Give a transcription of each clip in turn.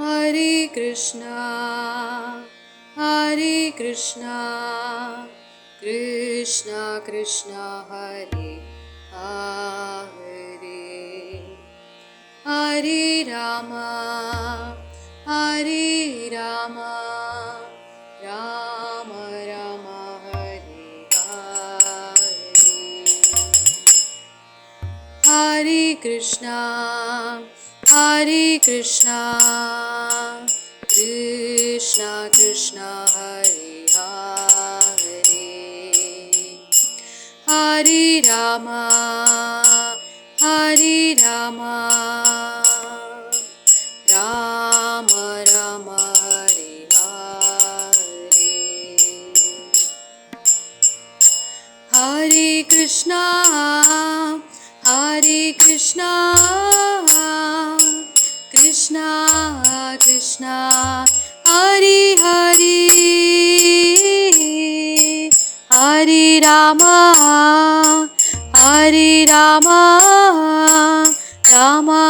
Hare Krishna, Hare Krishna, Krishna Krishna, Hare Hare, Hare Rama, Hare Rama, Rama Rama, Hare Hare, Hare Krishna, Hare Krishna, Krishna Krishna, Hare Hare, Hare Rama, Hare Rama, Rama Rama, Hare Hare, Hare Krishna, Hare Krishna, Krishna Krishna, Hare Hare, Hare Rama, Hare Rama, Rama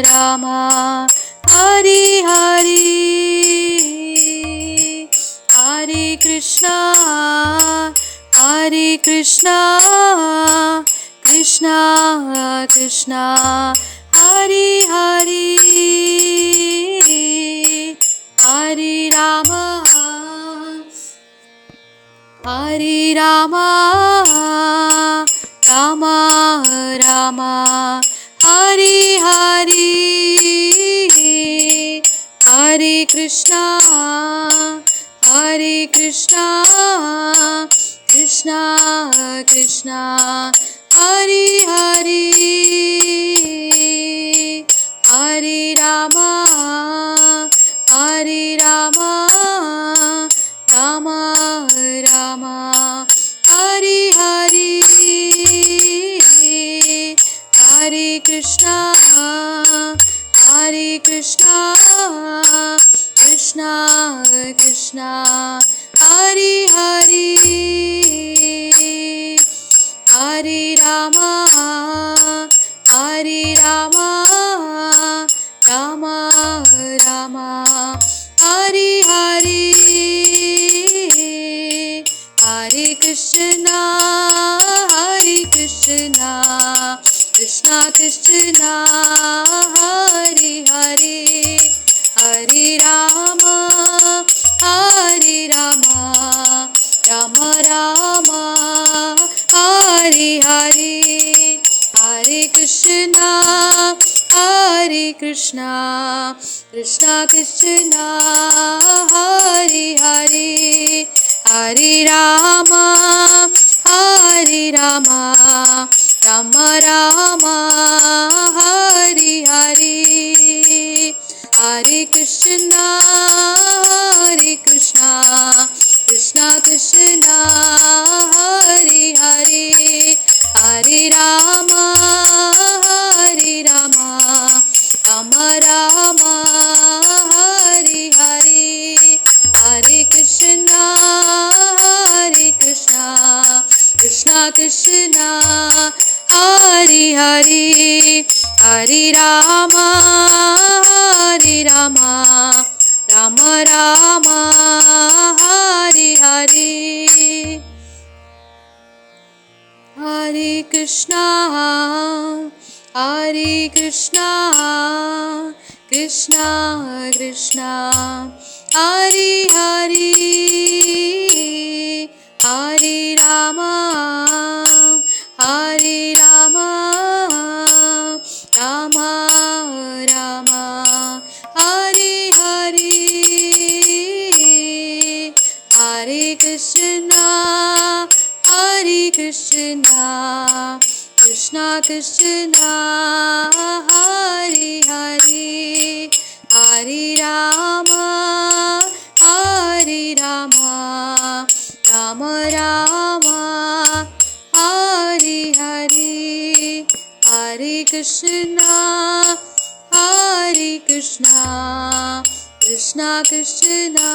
Rama, Hare Hare, Hare Krishna, Hare Krishna, Krishna Krishna, Hare Hare, Hare Rama, Hare Rama, Rama Rama, Hare Hare, Hare Krishna, Hare Krishna, Krishna Krishna, Hare Hare, Hare Rama, Hare Rama, Rama Rama, Hare Hare, Hare Krishna, Hare Krishna, Krishna Krishna, Hare Hare, Hare Rama, Hare Rama, Rama Rama, Hare Hare, Hare Krishna, Hare Krishna, Krishna Krishna, Hare Hare, Hare Rama, Hare Rama, Rama Rama, Hare Hare, Hare Krishna, Hare Krishna, Krishna Krishna, Hare Hare, Hare Rama, Hare Rama, Rama Rama, Hare Hare, Hare Krishna, Hare Krishna, Krishna Krishna, Hare Hare, Hare Rama, Hare Rama, Rama Rama, Hare Hare, Hare Krishna, Hare Krishna, Krishna Krishna, Hare Hare, Hare Rama, Hare Rama, Rama Rama, Hare Hare, Hare Krishna, Hare Krishna, Krishna Krishna, Hare Hare, Hare Rama, Hare Rama, Rama Rama, Hare Hare, Hare Krishna, Hare Krishna, Krishna Krishna, Hare Hare, Hare Rama, Hare Rama, Rama Rama, Hare Hare, Hare Krishna, Hare Krishna, Krishna Krishna,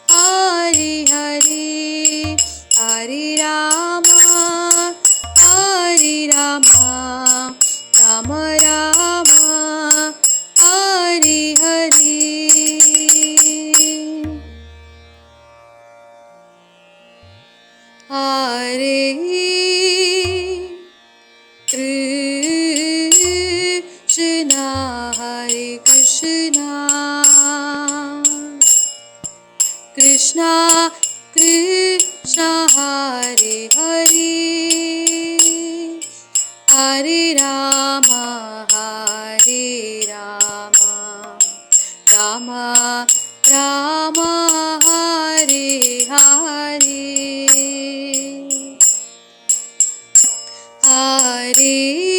Hare Hare, Hare Rama, Hare Rama, Rama Rama, Hare Hare. Krishna Krishna Krishna Hare Hare Hare Rama Hare Rama Rama Rama Hare Hare Hare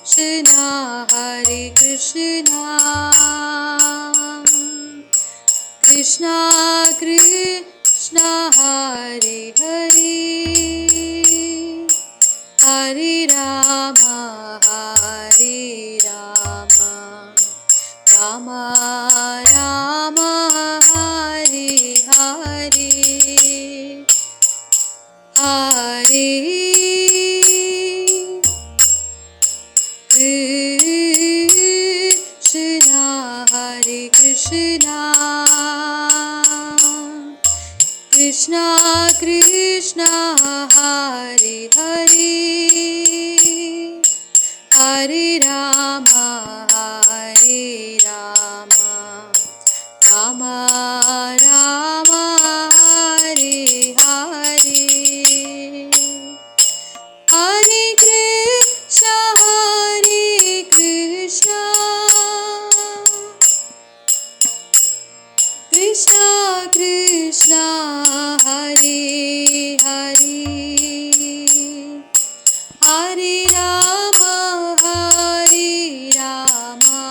Krishna Hare Krishna Krishna Krishna Hare Hare Hare Rama Hare Rama Rama Rama Hare Hare Hare Krishna Hare Krishna Krishna Krishna Hare Hare Hare Rama Hare Rama Rama Rama Hare Hare Hare Krishna Krishna Krishna Hare Hare Hare Rama Hare Rama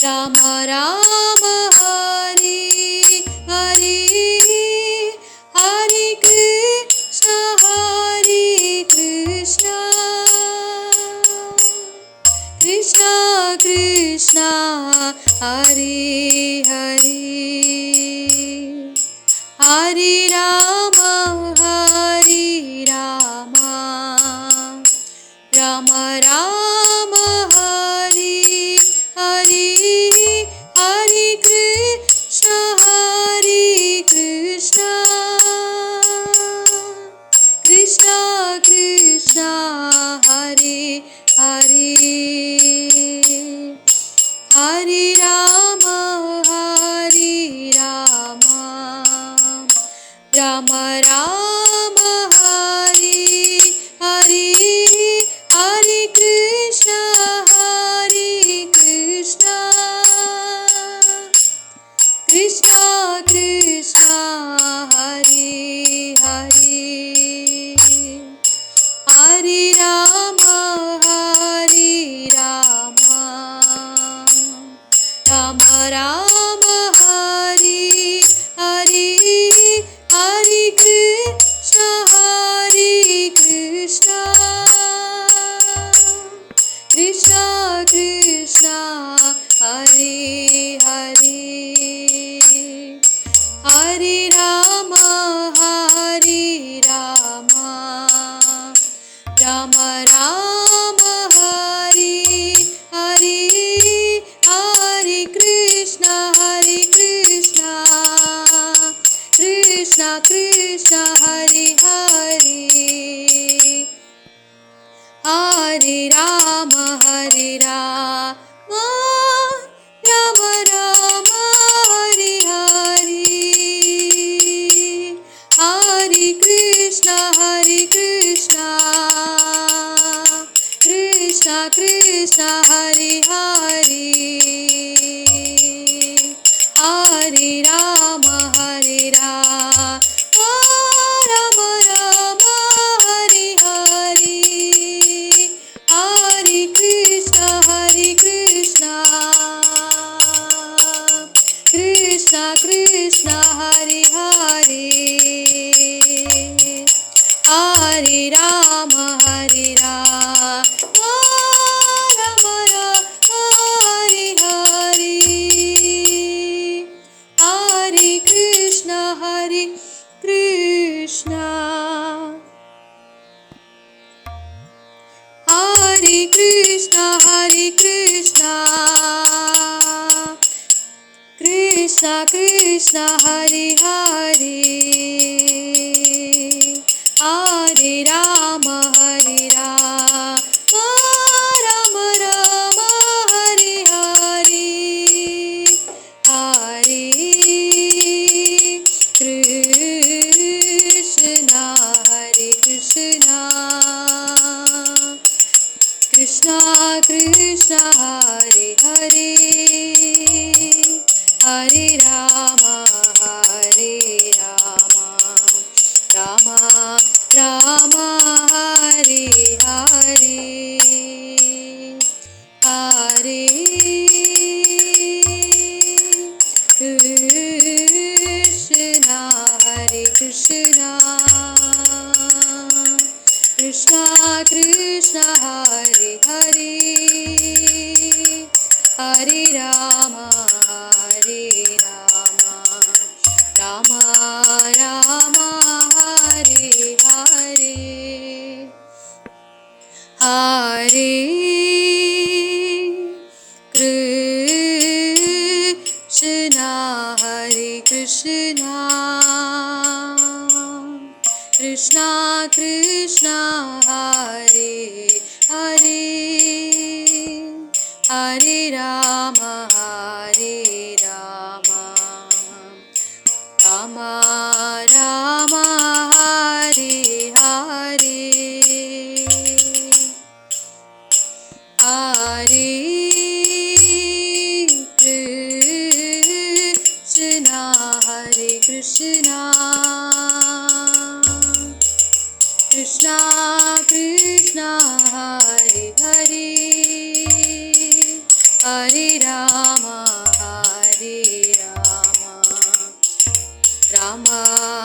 Rama Rama Hare Hare Hare Krishna Krishna Krishna Hare Hare Hare Rama Hare Rama Rama Rama Hare Hare Hare Krishna Krishna Krishna Hare Hare Hare Rama Hare Rama Rama Rama Hare Hare Hare Krishna Krishna Krishna Hare Hare Hare Rama Hare Rama Rama Rama Hare Hare Hare Krishna Krishna Krishna Hare Hare Hare Rama Hare Rama Rama Rama Hare Hare Hare Krishna Krishna Krishna Hare Hare Hare Rama Hare Rama Rama Rama Hare Hare Hare Krishna Krishna Krishna Hare Hare Hare Rama Hare Rama Rama Rama Hare Hare Hare Krishna Krishna Krishna Hare Hare Hare Rama Hare Rama Rama Rama Hare Hare Hare Krishna Krishna Hare Krishna Krishna Krishna Hare Hare Hare Rama Hare Krishna Hare Hare Hare Rama Hare Rama Rama Rama Hare Hare Hare Krishna Hare Krishna Krishna Krishna Hare Hare Hare Rama Hare Rama Rama Rama Hare Hare Hare Krishna Hare Krishna Krishna Krishna Hare Hare Hare Rama Hare Rama Rama Rama Hare Hare Hare Krishna Hare Krishna Krishna Krishna Hare Hare Hare Rama Hare Rama Rama